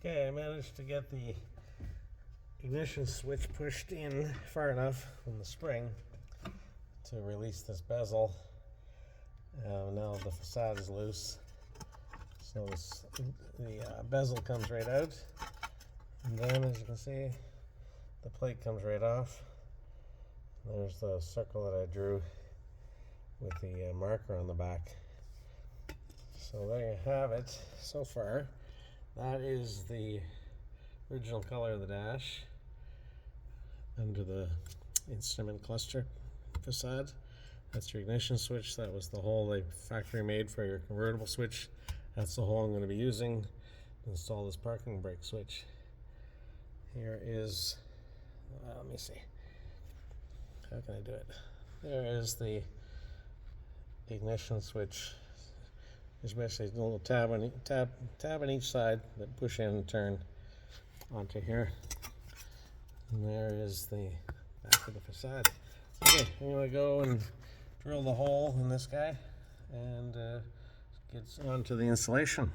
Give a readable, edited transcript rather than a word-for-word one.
Okay, I managed to get the ignition switch pushed in far enough from the spring to release this bezel. Now the facade is loose, so the bezel comes right out, and then as you can see, the plate comes right off. There's the circle that I drew with the marker on the back. So there you have it so far. That is the original color of the dash under the instrument cluster facade. That's your ignition switch. That was the hole they factory made for your convertible switch. That's the hole I'm going to be using to install this parking brake switch. Here is, let me see, how can I do it? There is the ignition switch. There's basically a little tab on each side that push in and turn onto here. And there is the back of the facade. Okay, I'm going to go and drill the hole in this guy and get onto the installation.